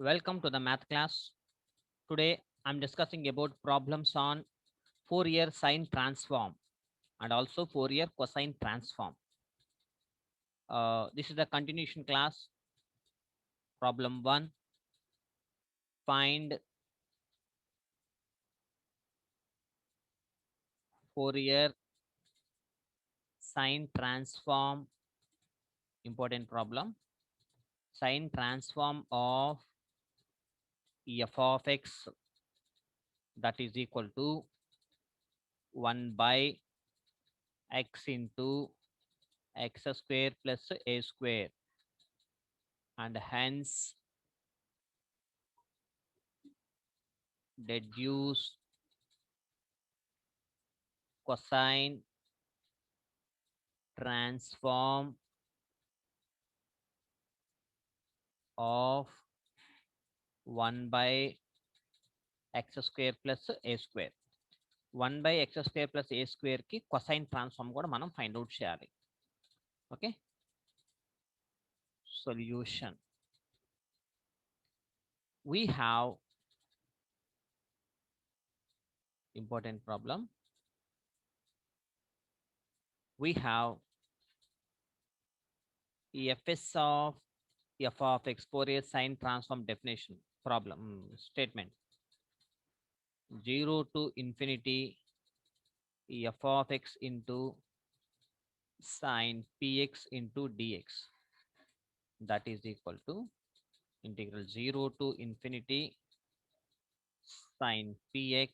Welcome to the math class. Today I'm discussing about problems on Fourier sine transform and also Fourier cosine transform. This is the continuation class. Problem 1. Find Fourier sine transform. Important problem. Sine transform of f of x, that is equal to 1 by x into x square plus a square, and hence deduce cosine transform of 1 by x square plus a square. 1 by x square plus a square ki cosine transform కూడా మనం find out చేయాలి. Okay, solution. We have important problem. We have fs of f of x Fourier sine transform definition problem statement. 0 to infinity f of x into sine px into dx, that is equal to integral 0 to infinity sine px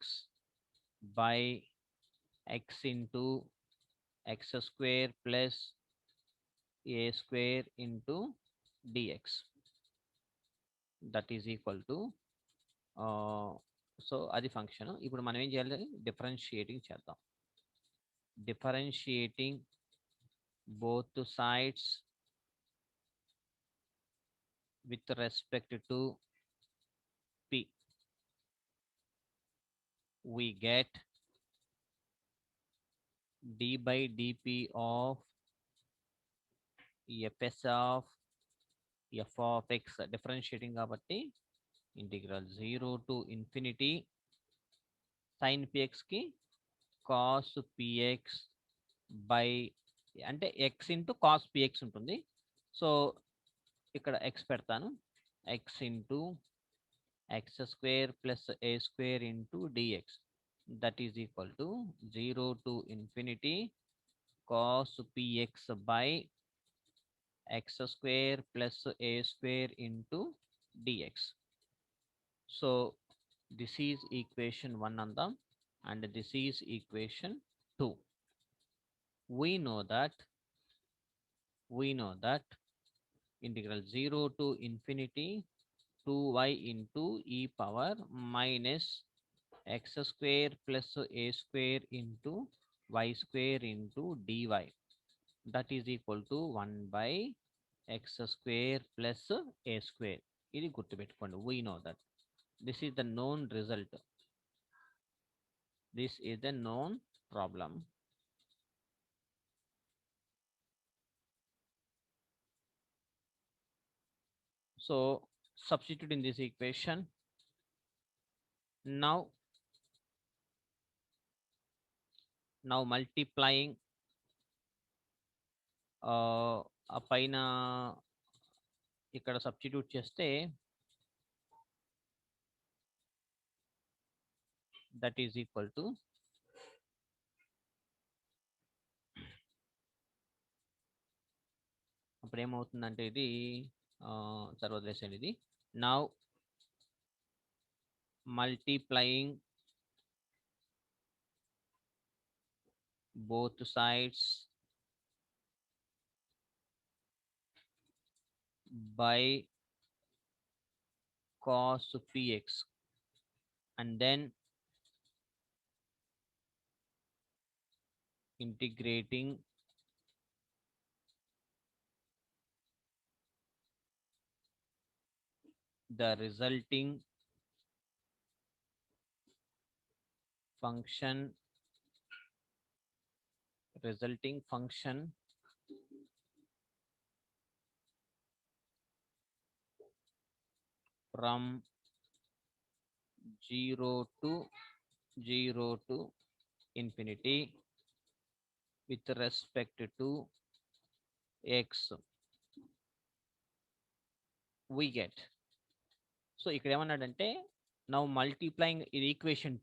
by x into x square plus a square into dx, that is equal to so అది function. ఇప్పుడు మనం ఏం చేయాలి? Differentiating చేద్దాం. Differentiating both sides with respect to p, we get d by dp of fs of f of x differentiating కాబట్టి integral 0 to infinity sin px కి cos px by అంటే x into cos px ఉంటుంది. So ఇక్కడ x పెడతాను. x into x square plus a square into dx, that is equal to 0 to infinity cos px by x square plus a square into dx. So this is equation 1 on them, and this is equation 2. We know integral 0 to infinity 2y into e power minus x square plus a square into y square into dy, that is equal to 1 by x square plus a square. ఇది గుర్తుపెట్టుకోండి. We know that this is the known result. This is the known problem. So substitute in this equation. Now multiplying ఆ పైన ఇక్కడ substitute చేస్తే that is equal to అప్పుడు ఏమవుతుందంటే ఇది సరే వదిలేసేయండి. ఇది now multiplying both sides by cos px and then integrating the resulting function from 0 to infinity with respect to x we get. So ఇక్కడ ఏమన్నాడంటే నౌ మల్టిప్లైయింగ్ ఇది ఈక్వేషన్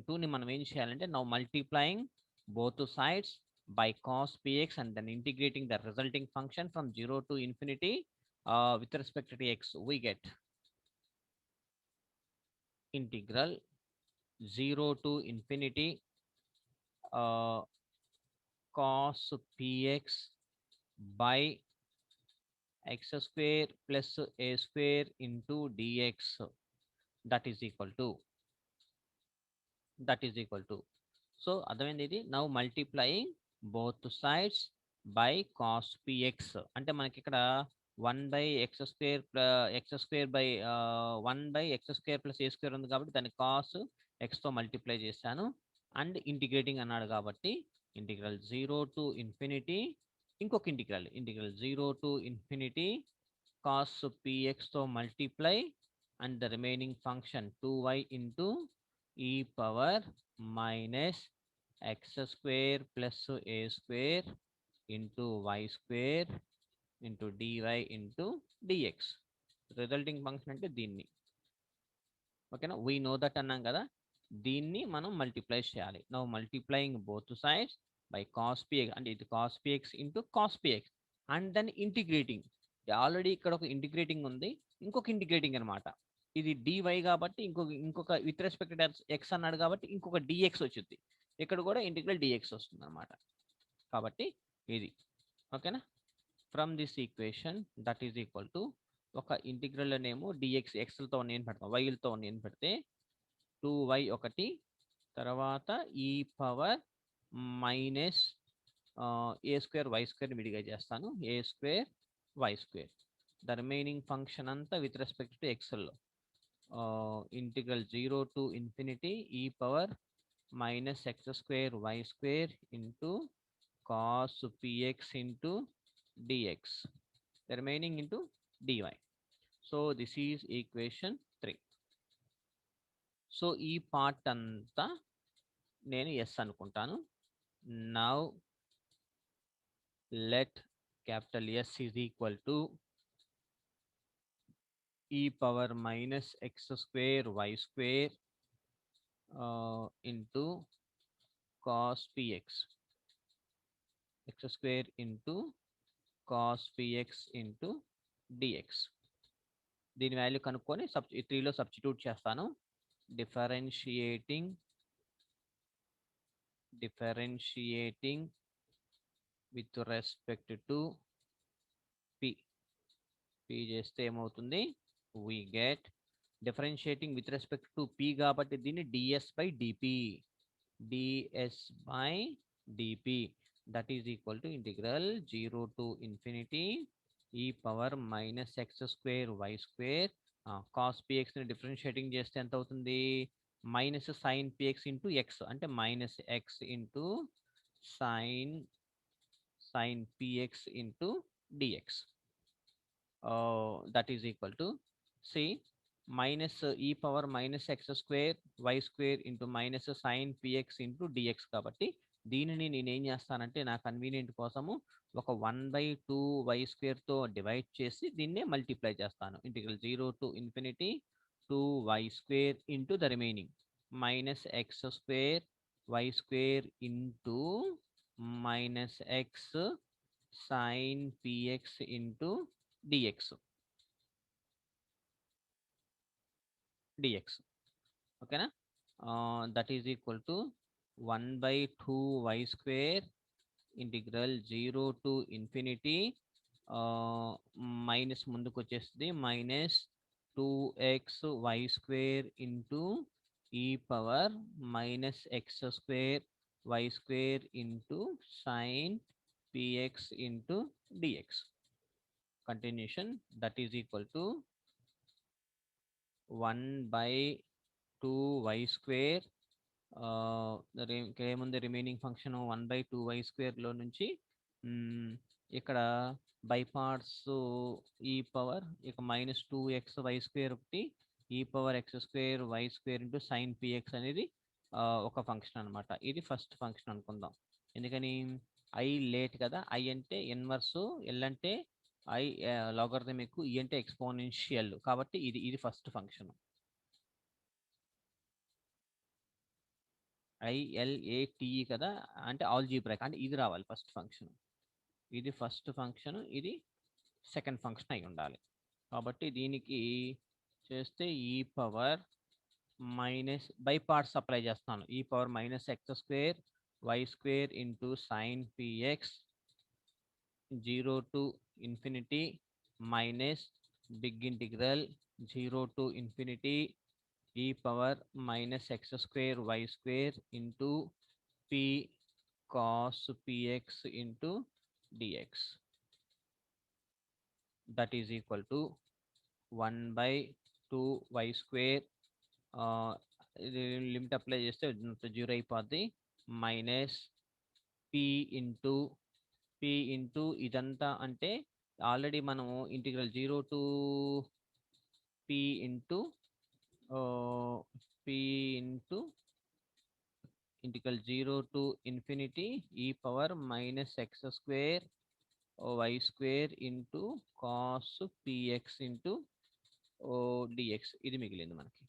2ని మనం ఏం చేయాలంటే now multiplying both sides by cos px and then integrating the resulting function from 0 to infinity with respect to x we get integral 0 to infinity cos px by x square plus a square into dx that is equal to so అర్థమైంది ఇది now multiplying both sides by cos px అంటే మనకి ఇక్కడ 1/x² by 1/x² plus a square ఉంది కాబట్టి దాన్ని cos ఎక్స్తో multiply చేశాను and integrating అన్నాడు కాబట్టి ఇంటిగ్రల్ 0 to infinity ఇంకొక integral 0 to infinity cos px తో multiply and the remaining function 2y into e power minus x² plus a square into y square into dy into dx resulting function అంటే దీన్ని ఓకేనా we know that అన్నాం కదా దీన్ని మనం multiply చేయాలి now multiplying both sides by cos px అంటే ఇది cos px into cos px and then integrating already ఇక్కడ ఒక ఇంటిగ్రేటింగ్ ఉంది ఇంకొక ఇంటిగ్రేటింగ్ అనమాట ఇది dy కాబట్టి ఇంకొక విత్ రెస్పెక్ట్ ఎక్స్ అన్నాడు కాబట్టి ఇంకొక dx వచ్చింది ఇక్కడ కూడా ఇంటిగ్రల్ dx వస్తుంది అనమాట కాబట్టి ఇది ఓకేనా from this equation that is equal to ఒక ఇంటిగ్రల్ నేమో dx ఎక్స్లతో నేను పెడతాను వైలతో నేను పెడితే 2y ఒకటి తర్వాత e power minus a square y square విడిగా చేస్తాను a square y square the remaining function అంతా విత్ రెస్పెక్ట్ టు ఎక్స్ఎల్లో integral 0 to infinity e power minus x² y square into cos px into dx the remaining into dy so this is equation 3 so ఈ part అంతా నేను yes అనుకుంటాను now let capital S is equal to e power minus x² y square into cos px x² into cos px into dx దీని value కనుక్కొని 3లో substitute చేస్తాను differentiating with respect to p చేస్తే ఏమవుతుంది we get differentiating with respect to p కాబట్టి దీన్ని ds by dp that is equal to integral 0 to infinity e power minus x² y square cos px ని differentiating చేస్తే ఎంత అవుతుంది minus sin px into x అంటే minus x into sin px into dx that is equal to c minus e power minus x² y square into minus sin px into dx కాబట్టి దీనిని నేను ఏం చేస్తానంటే నా కన్వీనియంట్ కోసము ఒక 1/2y² తో డివైడ్ చేసి దీన్నే మల్టిప్లై చేస్తాను integral 0 to infinity 2y² into the remaining minus x² y square into minus x sin px into dx ఓకేనా that is equal to 1/2y² integral 0 to infinity minus ముందుకు వచ్చేస్తుంది minus 2xy² into e power minus x² y square into sin px into dx continuation that is equal to 1/2y² ఏముంది remaining function 1/2y² లో నుంచి ఇక్కడ by parts ఈ power ఇక -2xy² ఒకటి e⁻x² y² sin px అనేది ఒక function అనమాట. ఇది ఫస్ట్ ఫంక్షన్ అనుకుందాం. ఎందుకని ఐ లేట్ కదా, ఐ అంటే ఇన్వర్స్, ఎల్ అంటే ఐ లాగరిథమిక్, ఈ అంటే ఎక్స్పోనెన్షియల్. కాబట్టి ఇది ఫస్ట్ ఫంక్షన్. ILATE కదా, అంటే ఆల్జీబ్రాక్, అంటే ఇది రావాలి ఫస్ట్ ఫంక్షన్. ఇది ఫస్ట్ ఫంక్షన్, ఇది సెకండ్ ఫంక్షన్ అయి ఉండాలి. కాబట్టి దీనికి చేస్తే e power minus by parts apply చేస్తాను. E power -x² y² into sine p x 0 to infinity minus big integral 0 to infinity e power -x² y² into p cos px into dx. That is equal to 1/2y². ఇది limit apply చేస్తే 0 అయిపోద్ది. Minus p into ఇదంతా అంటే already మనము integral 0 to p into integral 0 to infinity e power -x² y² into cos px into dx ఇది మిగిలింది మనకి.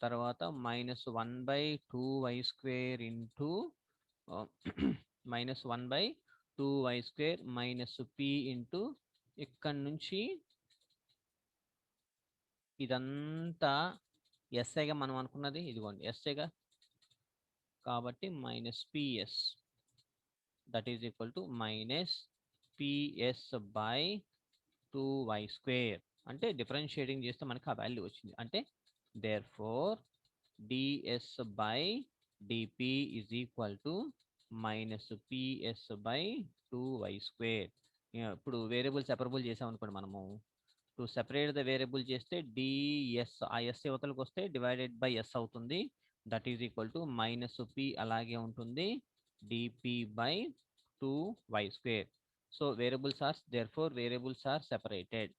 తర్వాత -1/2y² into -1/2y² minus p into ఇక్కడ నుంచి ఇదంతా ఎస్ఐగా మనం అనుకున్నది ఇదిగోండి ఎస్ఐగా, కాబట్టి -ps. That is equal to -ps/2y². అంటే డిఫరెన్షియేటింగ్ చేస్తే మనకి ఆ వాల్యూ వచ్చింది. అంటే therefore ds/dp is equal to -ps/2y². ఇప్పుడు వేరియబుల్ సెపరబుల్ చేసాం అనుకోండి మనము. టు సెపరేట్ ద వేరియబుల్ చేస్తే ds ఆ s యువతలకు వస్తే డివైడెడ్ బై s అవుతుంది. That is equal to -p అలాగే ఉంటుంది dp/2y². So variables are variables are separated.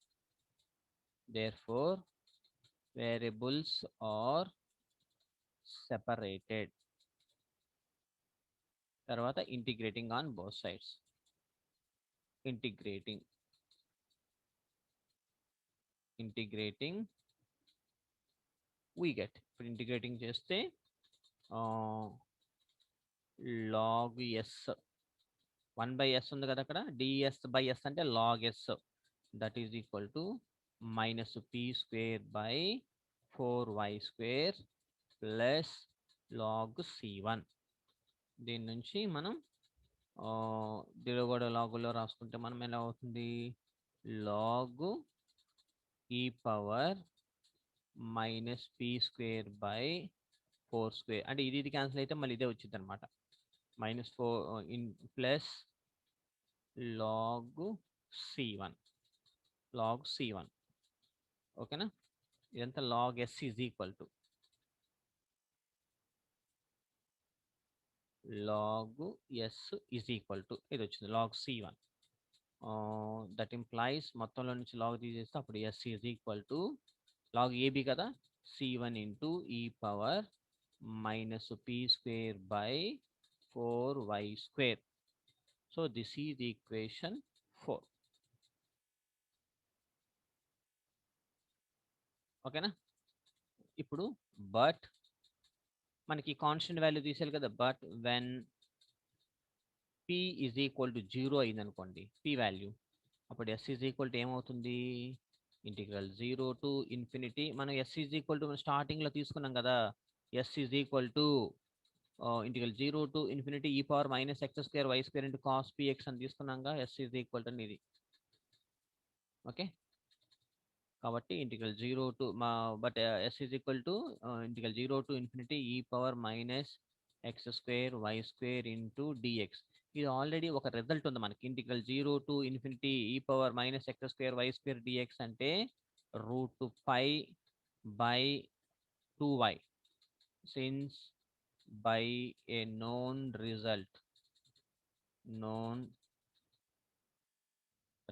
therefore variables are separated. తర్వాత integrating on both sides. Integrating we get. ఇప్పుడు integrating చేస్తే log s 1/s ఉంది కదా అక్కడ, ds/s అంటే log s. That is equal to -p²/4y² plus log c1. దీని నుంచి మనం దిగుబడి లాగులో రాసుకుంటే మనం ఎలా అవుతుంది, log e పవర్ -p²/4² అంటే ఇది క్యాన్సిల్ అయితే మళ్ళీ ఇదే వచ్చింది అనమాట. -4 ప్లస్ log c1. ఓకేనా. ఇదంతా log s is equal to ఇది వచ్చింది log c1. దట్ ఇంప్లైస్ మొత్తంలో నుంచి లాగ్ తీసేస్తే అప్పుడు s is equal to log ab కదా, c1 into e power -p²/4y². So this is equation 4. ఓకేనా. ఇప్పుడు బట్ మనకి కాన్స్టెంట్ వాల్యూ తీసేయాలి కదా. But when p is equal to 0 అయింది అనుకోండి, p వాల్యూ, అప్పుడు s ఈజ్ ఈక్వల్ టు ఏమవుతుంది, ఇంటిగ్రల్ 0 to infinity. మనం s is equal to starting లో తీసుకున్నాం కదా, s is equal to integral 0 to infinity e power -x² y² into cos px అని తీసుకున్నాంగా. s is equal to ఇది. Okay. కాబట్టి integral 0 to but s is equal to integral 0 to infinity e power -x² y² into dx. ఇది already ఒక result ఉంది మనకి. Integral 0 to infinity e power -x² y² dx అంటే √π/2y. Since by a known result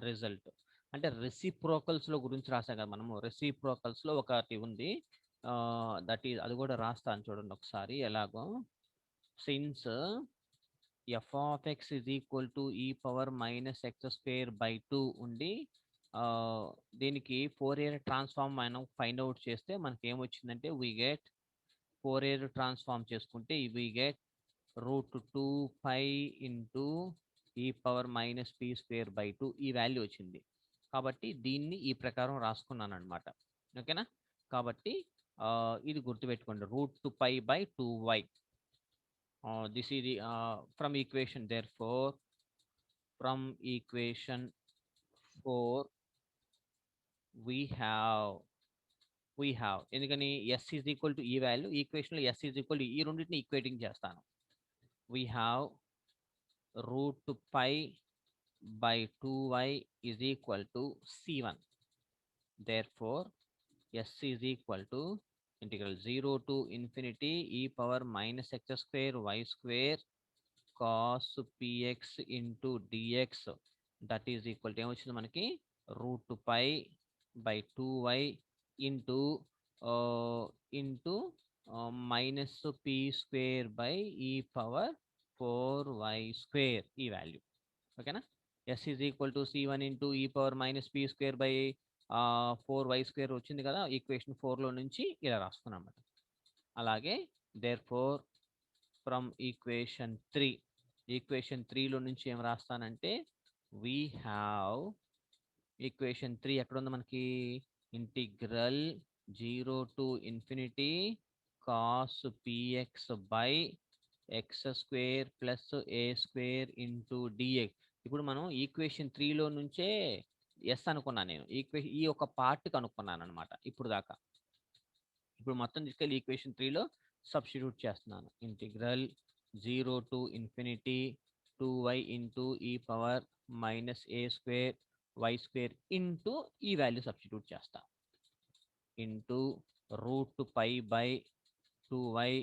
result. అంటే రెసిప్రోకల్స్లో గురించి రాసాం కదా మనము. రెసిప్రోకల్స్లో ఒకటి ఉంది, దట్ ఈజ్ అది కూడా రాస్తాను చూడండి ఒకసారి ఎలాగో. Since f of x is equal to e power minus x square by 2 ఉండి, ఆ, దీనికి ఫోరియర్ ట్రాన్స్ఫార్మ్ మనం ఫైండ్ అవుట్ చేస్తే మనకి ఏమొచ్చిందంటే వీ గెట్ ఫోరియర్ ట్రాన్స్ఫార్మ్ చేసుకుంటే we get √2π into e power minus p square by 2 ఈ వాల్యూ వచ్చింది. కాబట్టి దీన్ని ఈ ప్రకారం రాసుకున్నాను అనమాట. ఓకేనా? కాబట్టి ఇది గుర్తుపెట్టుకోండి, √2π/2y. దిస్ ఇది from equation. Therefore from equation 4 we have ఎందుకని s ఈజ్ ఈక్వల్ టు ఈ వాల్యూ, ఈక్వేషన్లో s ఈజ్ ఈక్వల్ టు ఈ రెండింటిని ఈక్వేటింగ్ చేస్తాను. we have √2π/2y is equal to c1. Therefore s is equal to integral 0 to infinity e power minus x square y square cos px into dx. That is equal to ఏమొచ్చింది మనకి √2π/2y into minus p square by e power 4y square ఈ value. ఓకేనా? s is equal to c1 into e power minus p square by 4y square వచ్చింది కదా equation 4లో నుంచి ఇలా రాసుకున్నాం అన్నమాట. అలాగే therefore from equation 3, equation 3లో నుంచి ఏం రాస్తానంటే వీ హ్యావ్ ఈక్వేషన్ 3 ఎక్కడ ఉంది మనకి, integral 0 to infinity cos px by x square plus a square into dx. ఇప్పుడు మనం ఈక్వేషన్ 3లో నుంచే ఎస్ అనుకున్నాను నేను, ఈ ఒక పార్ట్ కనుక్కున్నాను అనమాట ఇప్పుడు దాకా. ఇప్పుడు మొత్తం తీసుకెళ్ళి ఈక్వేషన్ 3లో సబ్స్టిట్యూట్ చేస్తున్నాను. Integral 0 to infinity 2y into e power minus a square y square into ఈ వాల్యూ సబ్స్టిట్యూట్ చేస్తా into √2π/2y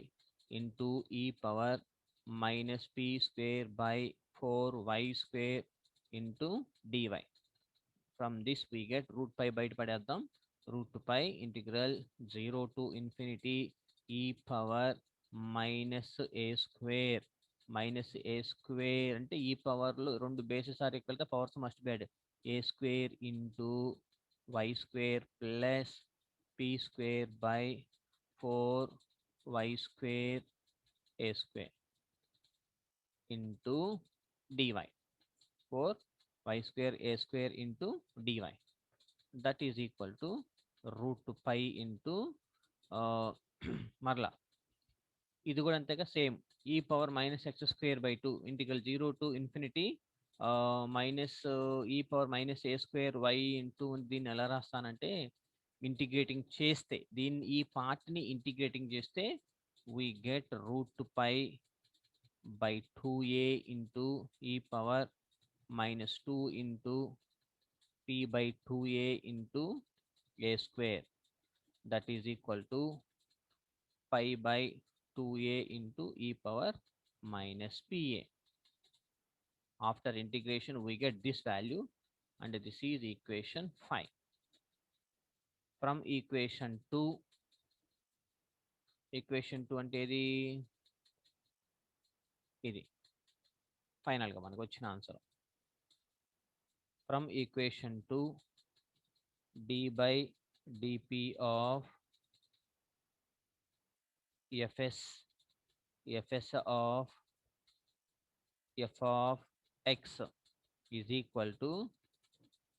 into e power minus p square by 4y square into dy. From this we get √π బయట పడేద్దాం, √2π integral 0 to infinity e power minus a square అంటే ఈ పవర్లో రెండు bases are equal the powers must be added, a square into y square plus p square by 4y square a square into dy, 4y square a square into dy. That is equal to √2π into మరలా ఇది కూడా అంతేగా same e power minus x square by 2 integral 0 to infinity minus e power minus a square y into, దీన్ని ఎలా రాస్తానంటే integrating చేస్తే ఈ పార్ట్ని ఇంటిగ్రేటింగ్ చేస్తే we get √2π/2a into e power minus 2 into p/2a into A square. That is equal to π/2a into e power minus pa. After integration we get this value and this is equation 5. From equation 2 అంటే ఇది final గా మనకు వచ్చిన answer. From equation 2 d/dp of fs of f of x is equal to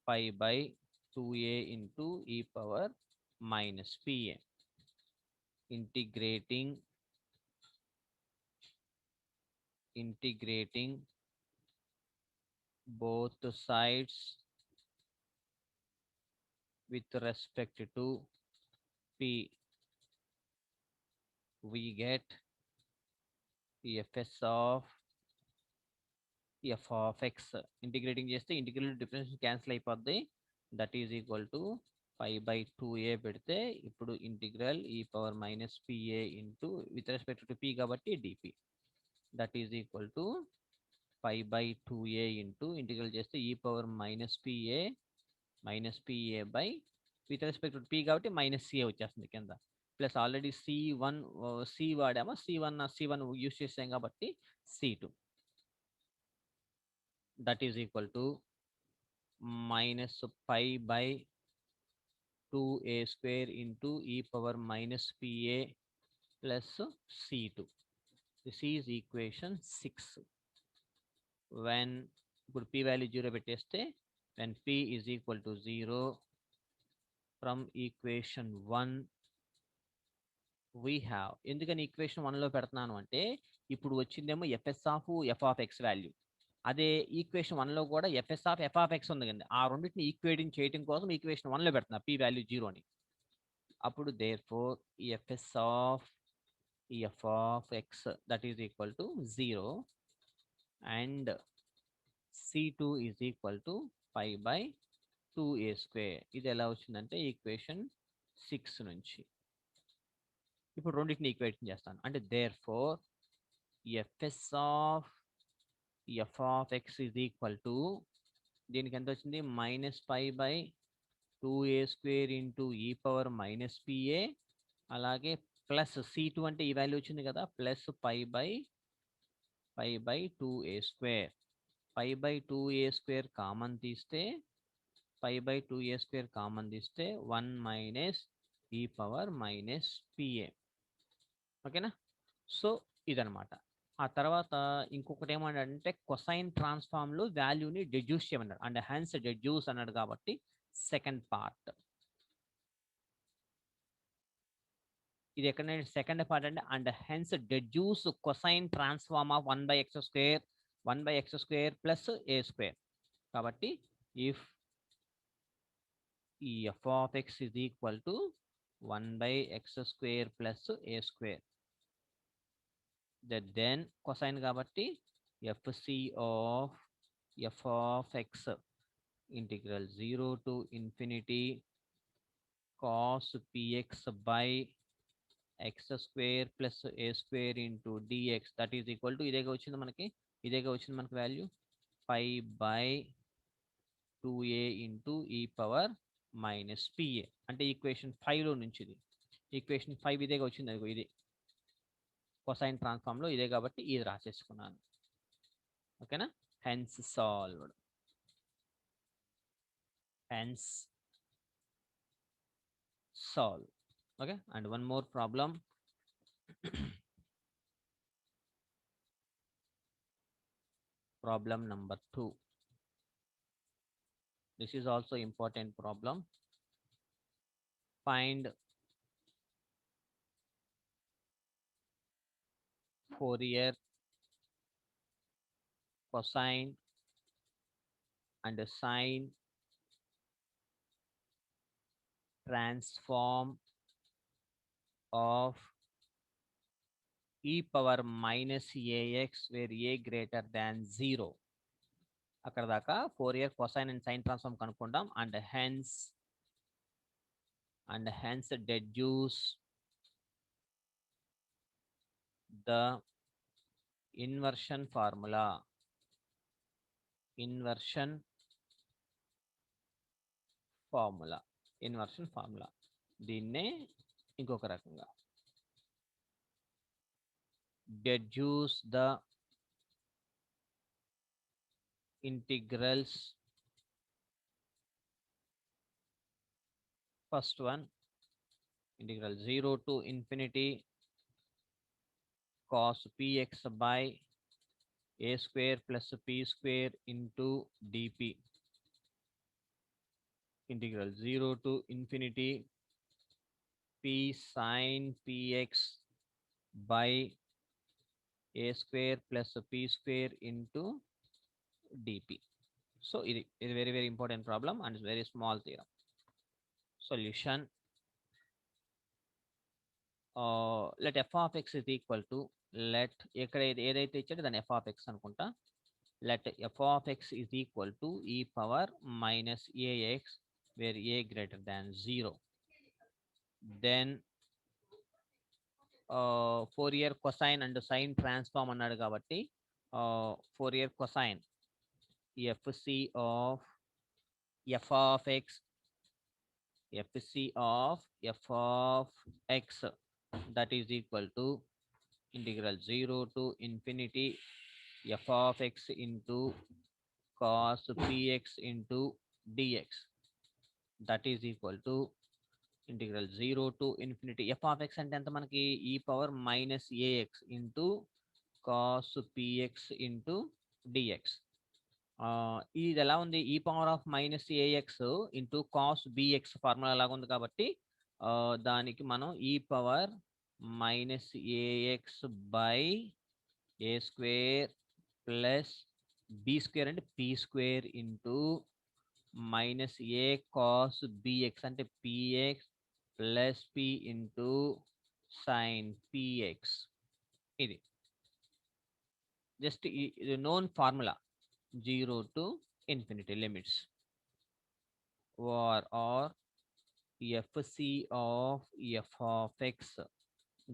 π/2a into e power minus pa. Integrating both sides with respect to p, we get fs of f of x. Integrating చేస్తే integral difference cancel అయిపోద్ది. That is equal to π/2a పెడితే ఇప్పుడు integral e power minus pa into with respect to p కాబట్టి dp. That is equal to 5/2a into integral చేస్తే e power -pa by with respect to p కాబట్టి -ca వచ్చేస్తుంది కింద. Plus already C వాడామా, C one use చేసాం కాబట్టి C2 that is equal to -π/2a² into e power -pa plus C2. This is equation 6. when ఇప్పుడు p value 0 పెట్టేస్తే when p is equal to 0 from equation 1 we have, ఎందుకని equation 1లో పెడుతున్నాను అంటే ఇప్పుడు వచ్చిందేమో f of x value, అదే equation 1లో కూడా f of x ఉంది కదండి, ఆ రెండింటిని ఈక్వేటింగ్ చేయడం కోసం ఈక్వేషన్ 1లో పెడుతున్నా p వాల్యూ 0 అని. అప్పుడు therefore f of x that is equal to 0 and C2 is equal to π/2a². ఇది ఎలా వచ్చిందంటే ఈక్వేషన్ 6 నుంచి. ఇప్పుడు రెండింటిని ఈక్వేషన్ చేస్తాను అంటే therefore f of x is equal to, దీనికి ఎంత వచ్చింది, -π/2a² into e power -pa, అలాగే ప్లస్ C2 అంటే ఈ వాల్యూ వచ్చింది కదా, ప్లస్ π/2a². π/2a² కామన్ తీస్తే 1 మైనస్ e పవర్ -pa. ఓకేనా? సో ఇదనమాట. ఆ తర్వాత ఇంకొకటి ఏమన్నాడంటే కొసైన్ ట్రాన్స్ఫార్మ్లో వాల్యూని డెడ్యూస్ చేయమన్నాడు, అండ్ హెన్స్ డెడ్యూస్ అన్నాడు కాబట్టి సెకండ్ పార్ట్. ఇది ఎక్కడ సెకండ్ పార్ట్ అంటే and hence deduce cosine transform of 1/x² plus a². కాబట్టి ఇఫ్ ఈ f of x is equal to 1/x² plus a², then cosine కాబట్టి fc of f of x integral 0 to infinity cos px by x² plus a² into dx that is equal to ఇదేగా వచ్చింది మనకి value 5/2a into e power -pa. అంటే equation 5లో నుంచి ఇది equation 5 ఇదేగా వచ్చింది, అదిగో ఇది కొసైన్ ట్రాన్స్ఫార్మ్లో ఇదే కాబట్టి ఇది రాసేసుకున్నాను. ఓకేనా? Hence solved. Okay, and one more problem. Problem number 2. This is also important problem. Find Fourier cosine and sine transform of e power -ax where a greater than 0. అక్కడ దాకా Fourier cosine and sine transform కనుక్కుంటాం, and hence deduce the inversion formula. Inversion formula దీన్నే ఇంకొక రకంగా deduce the integrals. First one, integral 0 to infinity cos px by a² plus p² into dp. Integral 0 to infinity p sin px by a² plus p² into dp. So it is very very important problem and it's very small theorem. Solution. Let f of x is equal to, let ఇక్కడ ఏదైతే ఇచ్చాడో దాన్ని f of x అనుకుంటా. Let f of x is equal to e power -ax where a greater than 0. Then Fourier cosine and sine transform అన్నాడు కాబట్టి Fourier cosine fc of f of x, fc of f of x, that is equal to integral 0 to infinity f of x into cos px into dx, that is equal to integral 0 to infinity f of x అంటే ఎంత మనకి e power minus ax into cos px into dx. ఇది ఎలా ఉంది, e power of minus a x into cos b x formula లాగా ఉంది కాబట్టి దానికి మనం e power minus a x by a square plus b square అంటే p square into minus a cos b x అంటే p x plus p into sine p x. ఇది just ఇది known formula 0 to infinity limits or fc of f of x,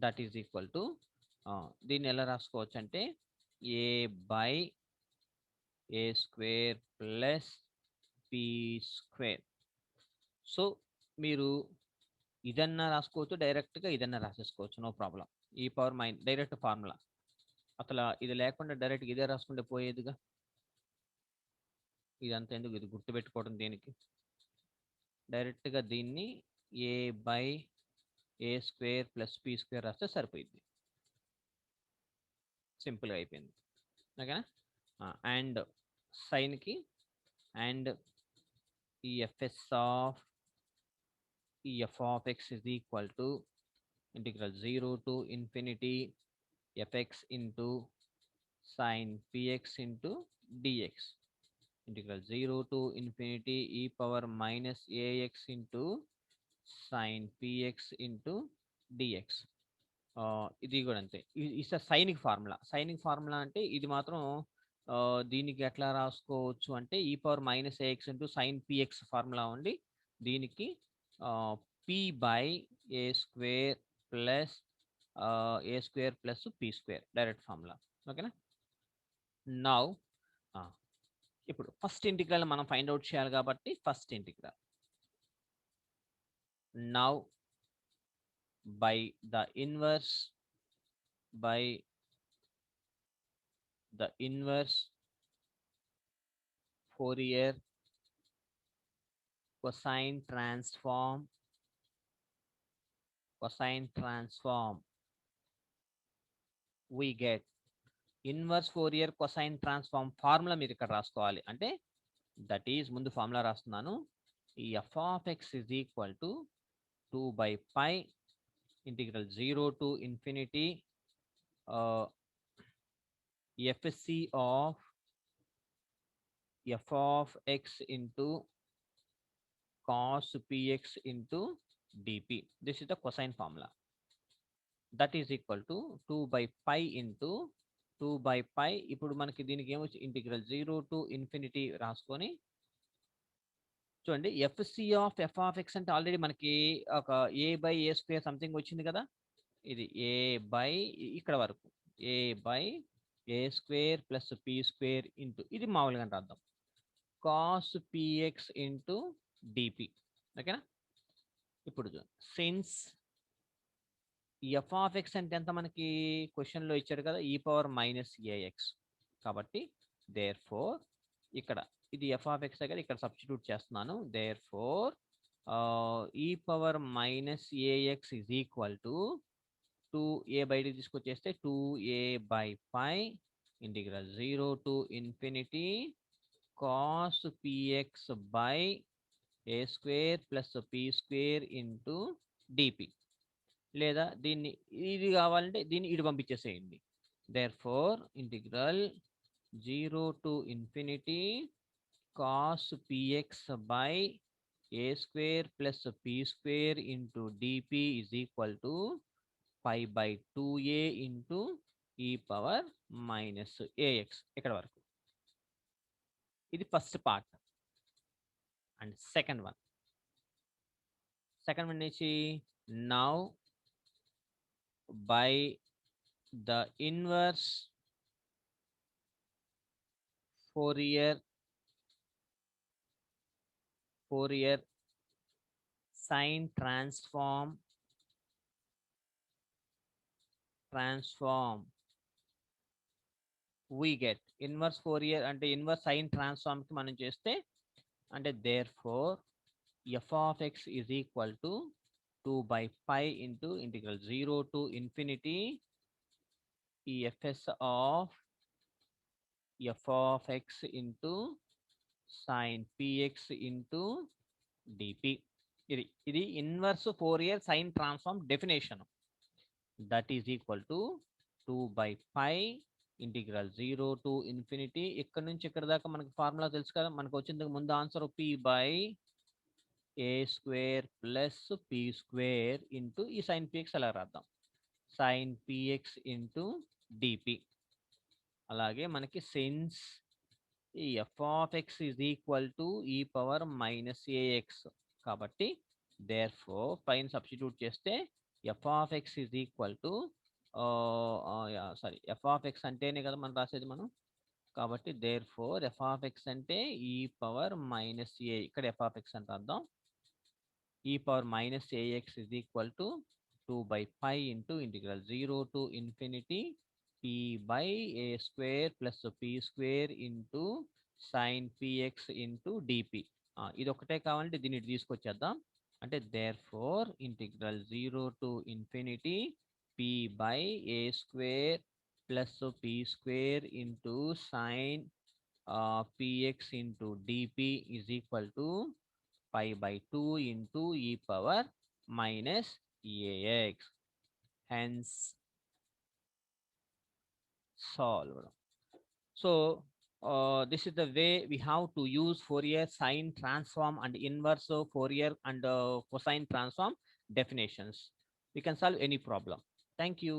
that is equal to దీన్ని ఎలా రాసుకోవచ్చు అంటే a by a square plus p square. So మీరు ఇదన్నా రాసుకోవచ్చు, డైరెక్ట్గా ఇదన్నా రాసేసుకోవచ్చు, నో ప్రాబ్లం. ఈ పవర్ డైరెక్ట్ ఫార్ములా, అసలు ఇది లేకుండా డైరెక్ట్గా ఇదే రాసుకుంటే పోయేదిగా. ఇదంతా ఎందుకు, ఇది గుర్తుపెట్టుకోవడం దేనికి, డైరెక్ట్గా దీన్ని a by a square plus p square రాస్తే సరిపోయింది, సింపుల్గా అయిపోయింది. ఓకేనా. అండ్ సైన్కి అండ్ ఈ ఎఫ్ఎస్ ఆఫ్ ఈ f of x is equal to integral 0 to infinity f x into sine p x into dx, integral 0 to infinity e power minus ax into sin px into dx. ఇది కూడా అంతే, is సైనిక్ formula. సైనిక్ formula అంటే ఇది మాత్రం దీనికి ఎట్లా రాసుకోవచ్చు అంటే e power minus a x into sine p x formula ఉండి దీనికి p by a square plus a square plus p square direct formula. ఓకేనా. నౌ ఇప్పుడు ఫస్ట్ ఇంటిగ్రల్ మనం ఫైండ్ అవుట్ చేయాలి కాబట్టి first integral now by the inverse Fourier cosine transform we get inverse Fourier cosine transform formula మీరు ఇక్కడ రాసుకోవాలి. అంటే that is, ముందు ఫార్ములా రాస్తున్నాను, ఈ f of x is equal to 2 by pi integral 0 to infinity f c of f of x into cos p x into d p. This is the cosine formula. That is equal to 2 by pi into 2 by pi. ఇప్పుడు మనకి దీనికి ఏమొచ్చి integral 0 to infinity రాసుకొని చూడండి, f c of f of x అంటే already మనకి ఒక a by a square something వచ్చింది కదా, ఇది ఏ బై ఇక్కడ వరకు a by a square plus p square into, ఇది మామూలుగా రాద్దాం, కాస్ పిఎక్స్ ఇంటూ డిపి. ఓకేనా. ఇప్పుడు సిన్స్ ఎఫ్ ఆఫ్ ఎక్స్ అంటే ఎంత మనకి క్వశ్చన్లో ఇచ్చాడు కదా, ఈ పవర్ మైనస్ ఏఎక్స్, కాబట్టి దేర్ ఫోర్ ఇక్కడ ఇది ఎఫ్ ఆఫ్ ఎక్స్ దగ్గర ఇక్కడ సబ్స్టిట్యూట్ చేస్తున్నాను. Therefore e power minus a x is equal to 2a బయటికి తీసుకొచ్చేస్తే 2a by pi integral 0 to infinity cos p x by a square plus p square into dp. లేదా దీన్ని ఇది కావాలంటే దీన్ని ఇటు పంపించేసేయండి. Therefore integral 0 to infinity cos p x by a square plus p square into DP is equal to pi by 2a into e power minus a x. ఇక్కడ వరకు ఇది first part. And second one నుంచి now by the inverse Fourier sine transform we get inverse Fourier అంటే inverse sine transform కి మనం చేస్తే అంటే therefore f of x is equal to 2 by pi into integral 0 to infinity ఈ fs of f of x into sin px into dp. ఇది inverse Fourier sine transform definition. That is equal to 2 by pi integral 0 to infinity. ఇక్కడ నుంచి ఇక్కడ దాకా మనకి formula తెలుసు కదా, మనకు వచ్చింది ముందు answer p by a square plus p square into ఈ sin px అలా రాద్దాం, sin px into dp. అలాగే మనకి సిన్స్ ఈ f of x is equal to e power minus ax కాబట్టి therefore పైన సబ్స్టిట్యూట్ చేస్తే f of x is equal to sorry f of x అంటేనే కదా మనం రాసేది మనం, కాబట్టి therefore f of x అంటే e power minus a, ఇక్కడ f of x అని రాద్దాం, e power minus ax is equal to 2 by pi into integral 0 to infinity p by a square plus p square into sin px into dp. ఇది ఒకటే కావాలంటే దీన్ని తీసుకొచ్చేద్దాం, అంటే therefore integral 0 to infinity p by a square plus p square into sin px into dp is equal to pi by 2 into e power minus ax. Hence solved. So this is the way we have to use Fourier sine transform and inverse Fourier and cosine transform definitions. We can solve any problem. Thank you.